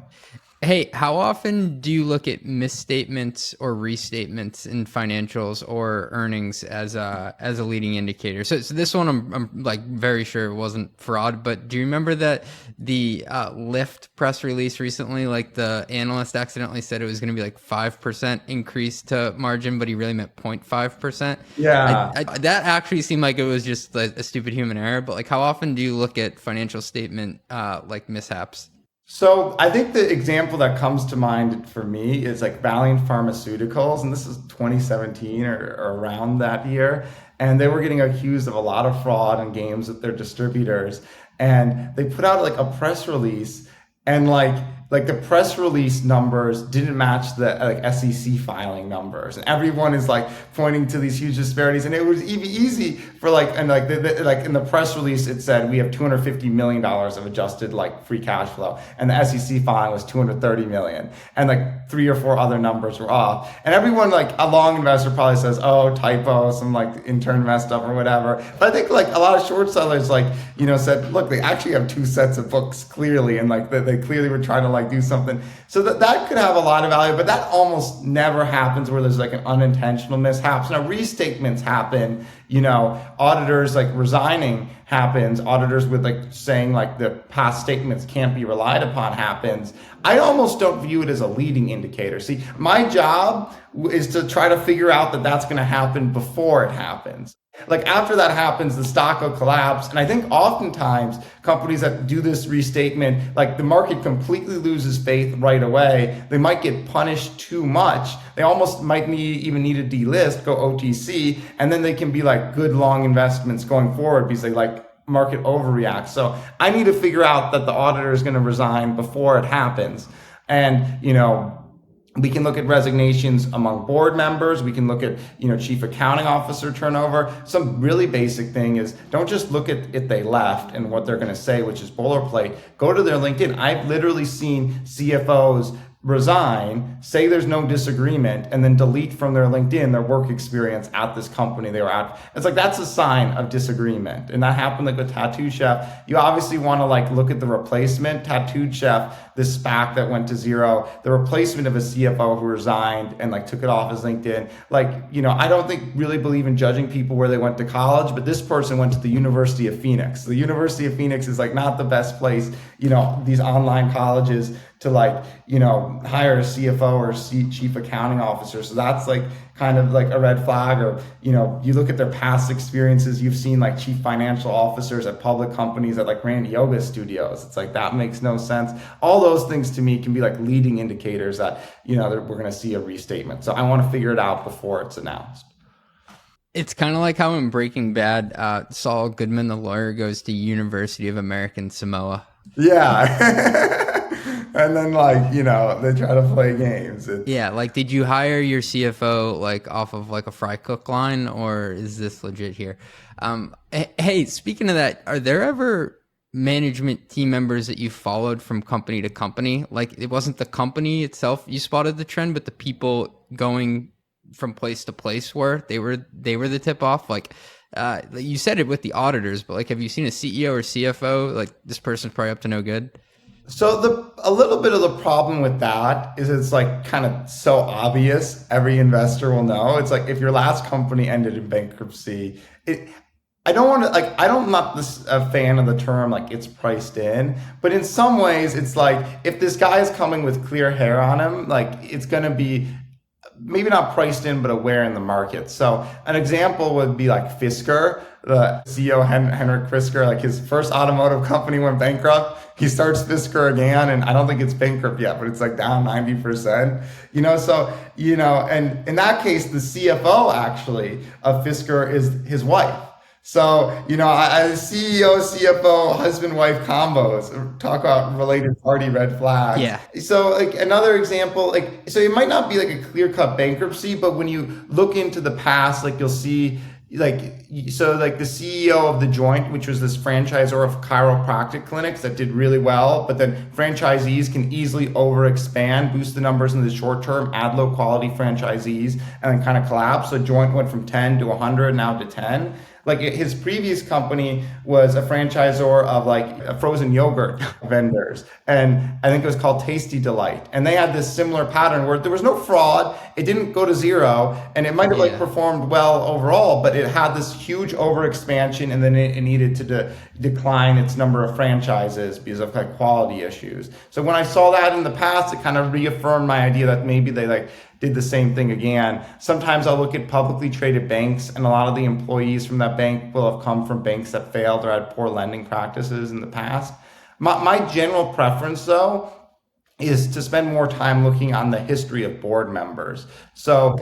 Hey, how often do you look at misstatements or restatements in financials or earnings as a leading indicator? So this one, I'm like very sure it wasn't fraud, but do you remember that the Lyft press release recently, like the analyst accidentally said it was going to be like 5% increase to margin, but he really meant 0.5%? Yeah. That actually seemed like it was just a stupid human error, but like how often do you look at financial statement like mishaps? So I think the example that comes to mind for me is like Valiant Pharmaceuticals, and this is 2017 or around that year, and they were getting accused of a lot of fraud and games with their distributors, and they put out like a press release, and like the press release numbers didn't match the like SEC filing numbers, and everyone is like pointing to these huge disparities. And it was easy for like in the press release it said we have $250 million of adjusted like free cash flow, and the SEC filing was $230 million, and like 3 or 4 other numbers were off. And everyone, like a long investor, probably says, oh, typo, some like intern messed up or whatever. But I think like a lot of short sellers said, look, they actually have 2 sets of books clearly, and like they clearly were trying to like do something. So that could have a lot of value, but that almost never happens where there's like an unintentional mishaps. Now restatements happen, auditors like resigning happens, auditors with like saying like the past statements can't be relied upon happens. I almost don't view it as a leading indicator. See, my job is to try to figure out that that's going to happen before it happens. Like after that happens, the stock will collapse. And I think oftentimes companies that do this restatement, like the market completely loses faith right away. They might get punished too much. They almost might even need to delist, go OTC, and then they can be like good long investments going forward because they like market overreacts. So I need to figure out that the auditor is going to resign before it happens. And, we can look at resignations among board members. We can look at, chief accounting officer turnover. Some really basic thing is don't just look at if they left and what they're going to say, which is boilerplate. Go to their LinkedIn. I've literally seen CFOs resign, say there's no disagreement, and then delete from their LinkedIn their work experience at this company they were at. It's like, that's a sign of disagreement. And that happened like with Tattooed Chef. You obviously want to like look at the replacement. Tattooed Chef, this SPAC that went to zero, the replacement of a CFO who resigned and like took it off his LinkedIn. Like, I don't really believe in judging people where they went to college, but this person went to the University of Phoenix. The University of Phoenix is like not the best place, these online colleges to like, hire a CFO or chief accounting officer. So that's like kind of like a red flag. Or, you look at their past experiences, you've seen like chief financial officers at public companies that like ran yoga studios. It's like, that makes no sense. All those things to me can be like leading indicators that, we're going to see a restatement. So I want to figure it out before it's announced. It's kind of like how in Breaking Bad, Saul Goodman, the lawyer, goes to University of American Samoa. Yeah. And then they try to play games. Yeah, like, did you hire your CFO like off of like a fry cook line, or is this legit here? Hey, speaking of that, are there ever management team members that you followed from company to company? Like, it wasn't the company itself you spotted the trend, but the people going from place to place they were the tip off. Like, you said it with the auditors, but like, have you seen a CEO or CFO like, this person's probably up to no good? So a little bit of the problem with that is it's like kind of so obvious, every investor will know. It's like, if your last company ended in bankruptcy, I'm not a fan of the term like it's priced in, but in some ways it's like, if this guy is coming with clear hair on him, like, it's going to be maybe not priced in, but aware in the market. So an example would be like Fisker, the CEO Henrik Fisker, like his first automotive company went bankrupt. He starts Fisker again, and I don't think it's bankrupt yet, but it's like down 90%. And in that case, the CFO actually of Fisker is his wife. So, CEO, CFO, husband-wife combos, talk about related party red flags. Yeah. So like another example, so it might not be like a clear-cut bankruptcy, but when you look into the past, like you'll see the CEO of The Joint, which was this franchisor of chiropractic clinics that did really well, but then franchisees can easily overexpand, boost the numbers in the short term, add low quality franchisees, and then kind of collapse. So Joint went from 10 to 100, now to 10. Like, his previous company was a franchisor of like frozen yogurt vendors. And I think it was called Tasty Delight. And they had this similar pattern where there was no fraud. It didn't go to zero. And it might have performed well overall, but it had this huge overexpansion. And then it needed to decline its number of franchises because of like quality issues. So when I saw that in the past, it kind of reaffirmed my idea that maybe they did the same thing again. Sometimes I'll look at publicly traded banks, and a lot of the employees from that bank will have come from banks that failed or had poor lending practices in the past. My general preference, though, is to spend more time looking on the history of board members. So,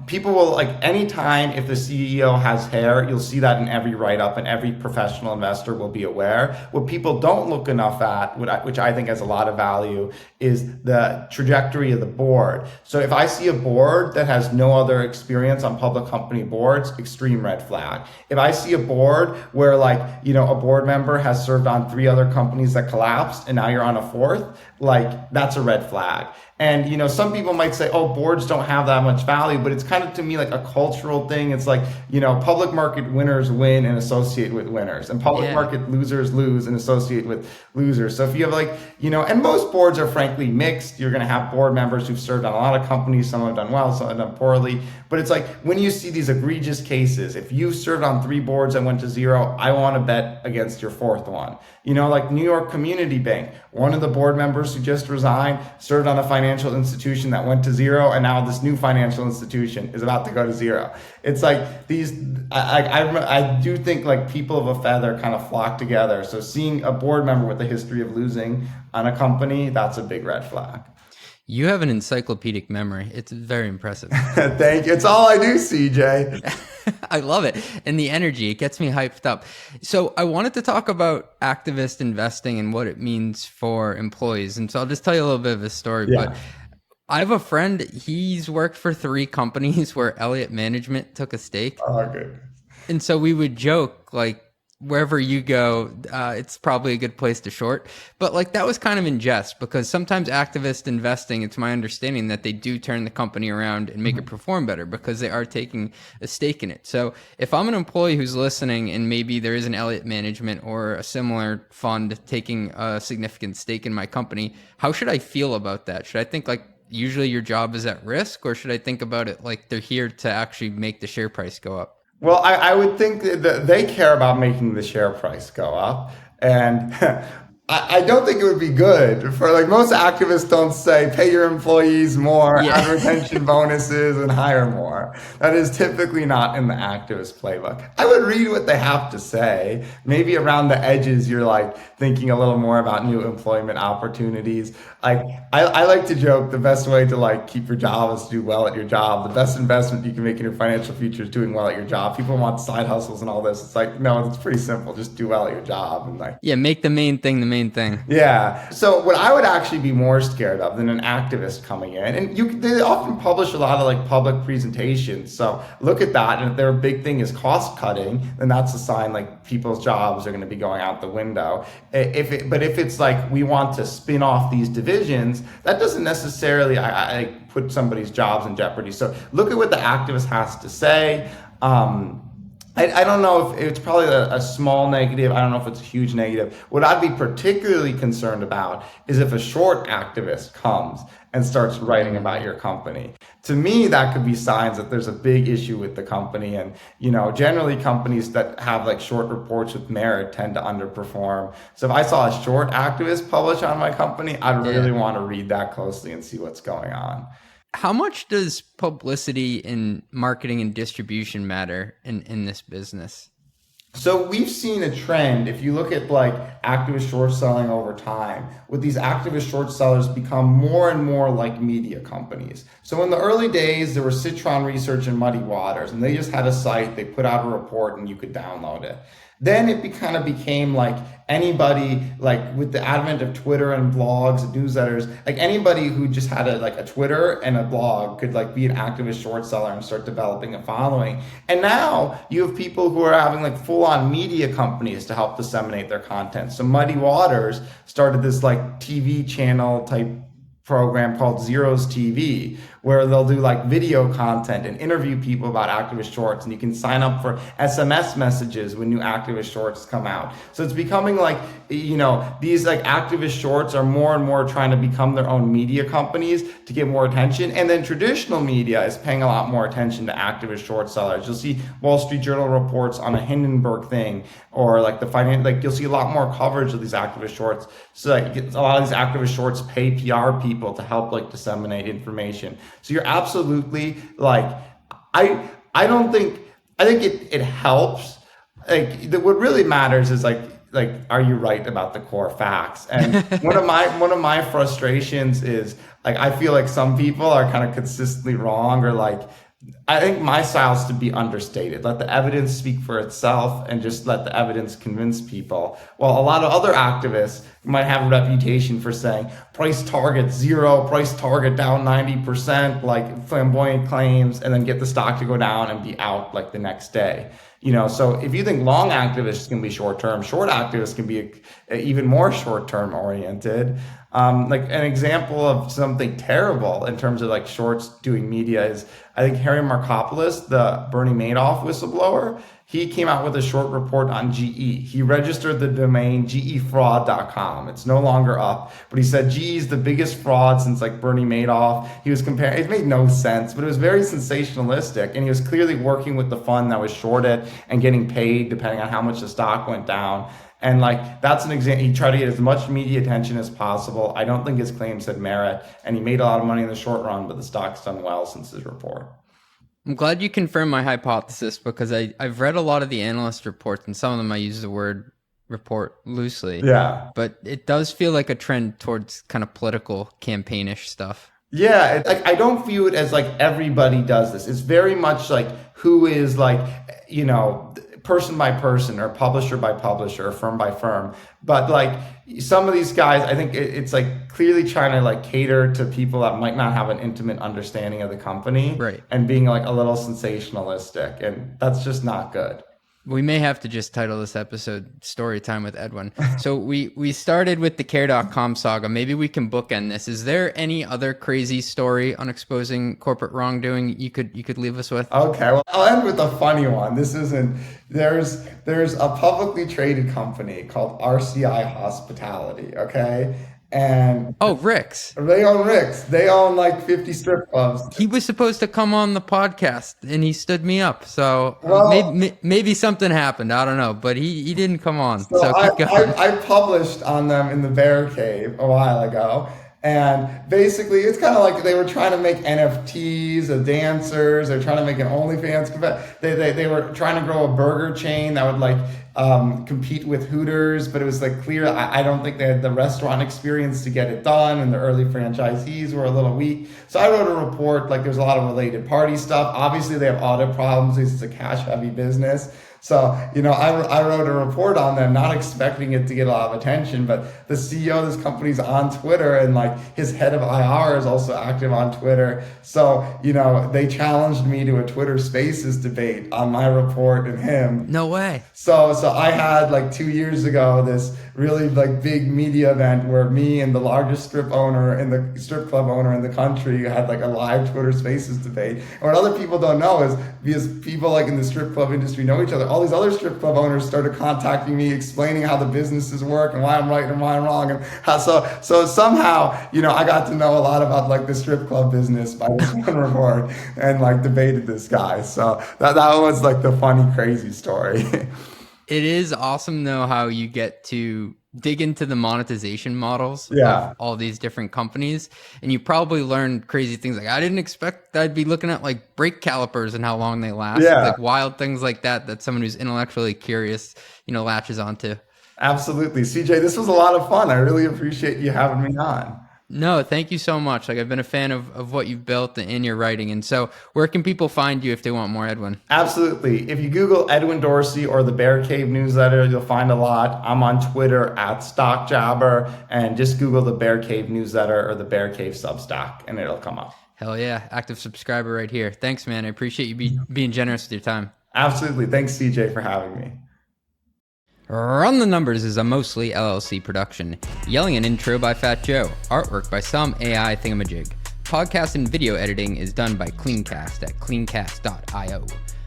people will, like, anytime if the CEO has hair, you'll see that in every write-up, and every professional investor will be aware. What people don't look enough at, which I think has a lot of value, is the trajectory of the board. So if I see a board that has no other experience on public company boards, extreme red flag. If I see a board where a board member has served on 3 other companies that collapsed and now you're on a 4th, that's a red flag. And, some people might say, oh, boards don't have that much value, but it's kind of, to me, like a cultural thing. It's like, public market winners win and associate with winners, and public market losers lose and associate with losers. So if you have and most boards are frankly mixed. You're going to have board members who've served on a lot of companies. Some have done well, some have done poorly. But it's like, when you see these egregious cases, if you served on 3 boards and went to 0, I want to bet against your 4th one. Like New York Community Bank, one of the board members who just resigned served on a financial institution that went to 0, and now this new financial institution is about to go to 0. It's like these, I do think like people of a feather kind of flock together. So seeing a board member with a history of losing on a company, that's a big red flag. You have an encyclopedic memory. It's very impressive. Thank you. It's all I do, CJ. I love it. And the energy, it gets me hyped up. So I wanted to talk about activist investing and what it means for employees. And so I'll just tell you a little bit of a story. Yeah. But I have a friend, he's worked for 3 companies where Elliott Management took a stake. Oh, good. And so we would joke, like, wherever you go, it's probably a good place to short. But that was kind of in jest, because sometimes activist investing, it's my understanding that they do turn the company around and make it perform better because they are taking a stake in it. So if I'm an employee who's listening and maybe there is an Elliott Management or a similar fund taking a significant stake in my company, how should I feel about that? Should I think usually your job is at risk, or should I think about it like they're here to actually make the share price go up? Well, I would think that they care about making the share price go up. And I don't think it would be good for like most activists don't say pay your employees more, Yeah. add retention bonuses, and hire more. That is typically not in the activist playbook. I would read what they have to say. Maybe around the edges, you're like thinking a little more about new employment opportunities. Like I like to joke the best way to like keep your job is to do well at your job. The best investment you can make in your financial future is doing well at your job. People want side hustles and all this. It's like, no, it's pretty simple. Just do well at your job and like Yeah, make the main thing the main thing. yeah. So what I would actually be more scared of than an activist coming in, and they often publish a lot of like public presentations. So look at that, and if their big thing is cost cutting, then that's a sign like people's jobs are going to be going out the window. But if it's like we want to spin off these divisions, that doesn't necessarily I put somebody's jobs in jeopardy. So look at what the activist has to say. I don't know if it's probably a small negative. I don't know if it's a huge negative. What I'd be particularly concerned about is if a short activist comes and starts writing about your company. To me, that could be signs that there's a big issue with the company. And, generally companies that have like short reports with merit tend to underperform. So if I saw a short activist publish on my company, I'd really want to read that closely and see what's going on. How much does publicity in marketing and distribution matter in this business? So we've seen a trend. If you look at like activist short selling over time, with these activist short sellers become more and more like media companies. So in the early days, there was Citron Research and Muddy Waters, and they just had a site, they put out a report and you could download it. Then it kind of became like anybody, like with the advent of Twitter and blogs and newsletters, like anybody who just had a Twitter and a blog could like be an activist short seller and start developing a following. And now you have people who are having like full on media companies to help disseminate their content. So Muddy Waters started this like TV channel type program called Zeros TV, where they'll do like video content and interview people about activist shorts, and you can sign up for SMS messages when new activist shorts come out. So it's becoming like, these like activist shorts are more and more trying to become their own media companies to get more attention. And then traditional media is paying a lot more attention to activist short sellers. You'll see Wall Street Journal reports on a Hindenburg thing, or like you'll see a lot more coverage of these activist shorts. So like a lot of these activist shorts pay PR people to help like disseminate information. So you're absolutely like, I think it helps. Like what really matters is like, are you right about the core facts? And one of my frustrations is like, I feel like some people are kind of consistently wrong, or like, I think my style is to be understated. Let the evidence speak for itself and just let the evidence convince people. While a lot of other activists might have a reputation for saying price target 0, price target down 90%, like flamboyant claims, and then get the stock to go down and be out like the next day. So if you think long activists can be short-term, short activists can be even more short-term oriented. Like an example of something terrible in terms of like shorts doing media is, I think Harry Markopoulos, the Bernie Madoff whistleblower, he came out with a short report on GE. He registered the domain gefraud.com. It's no longer up, but he said GE is the biggest fraud since like Bernie Madoff. He was comparing, it made no sense, but it was very sensationalistic. And he was clearly working with the fund that was shorted and getting paid depending on how much the stock went down. And like, that's an example. He tried to get as much media attention as possible. I don't think his claims had merit, and he made a lot of money in the short run, but the stock's done well since his report. I'm glad you confirmed my hypothesis, because I've read a lot of the analyst reports, and some of them I use the word report loosely. Yeah. But it does feel like a trend towards kind of political campaignish stuff. Yeah, like I don't view it as like everybody does this. It's very much like who is like, person by person or publisher by publisher or firm by firm. But like some of these guys, I think it's like clearly trying to like cater to people that might not have an intimate understanding of the company, right, and being like a little sensationalistic, and that's just not good. We may have to just title this episode Story Time with Edwin. So we started with the Care.com saga. Maybe we can bookend this. Is there any other crazy story on exposing corporate wrongdoing you could leave us with? Okay, well, I'll end with a funny one. There's a publicly traded company called RCI Hospitality, okay? And Oh, Rick's. they own Rick's. They own like 50 strip clubs. He was supposed to come on the podcast and he stood me up. So Well, maybe something happened. I don't know, but he didn't come on. So So keep going. I published on them in the Bear Cave a while ago. And basically, it's kind of like they were trying to make NFTs of dancers. They're trying to make an OnlyFans. They were trying to grow a burger chain that would like compete with Hooters, but it was like clear. I don't think they had the restaurant experience to get it done, and the early franchisees were a little weak. So I wrote a report. Like there's a lot of related party stuff. Obviously, they have audit problems. It's a cash heavy business. So, I wrote a report on them, not expecting it to get a lot of attention, but the CEO of this company's on Twitter, and like his head of IR is also active on Twitter. So, they challenged me to a Twitter Spaces debate on my report and him. No way. So I had like 2 years ago this really like big media event where me and the largest strip club owner in the country had like a live Twitter Spaces debate. And what other people don't know is because people like in the strip club industry know each other, all these other strip club owners started contacting me, explaining how the businesses work and why I'm right and why I'm wrong, and how so somehow I got to know a lot about like the strip club business by this one report and like debated this guy. So that was like the funny crazy story. It is awesome though how you get to dig into the monetization models Yeah. of all these different companies, and you probably learn crazy things. Like I didn't expect that I'd be looking at like brake calipers and how long they last. Yeah. Like wild things like that someone who's intellectually curious, latches onto. Absolutely. CJ, this was a lot of fun. I really appreciate you having me on. No, thank you so much. Like I've been a fan of what you've built and your writing. And so where can people find you if they want more, Edwin? Absolutely. If you Google Edwin Dorsey or the Bear Cave newsletter, you'll find a lot. I'm on Twitter @StockJabber, and just Google the Bear Cave newsletter or the Bear Cave Substack and it'll come up. Hell yeah. Active subscriber right here. Thanks, man. I appreciate you being generous with your time. Absolutely. Thanks, CJ, for having me. Run the Numbers is a mostly LLC production. Yelling an intro by Fat Joe. Artwork by some AI thingamajig. Podcast and video editing is done by Cleancast at cleancast.io.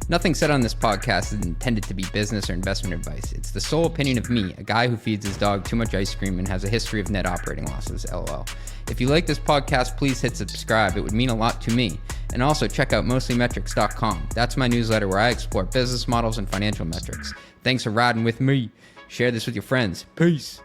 Nothing said on this podcast is intended to be business or investment advice. It's the sole opinion of me, a guy who feeds his dog too much ice cream and has a history of net operating losses, LOL. If you like this podcast, please hit subscribe. It would mean a lot to me. And also check out mostlymetrics.com. That's my newsletter where I explore business models and financial metrics. Thanks for riding with me. Share this with your friends. Peace.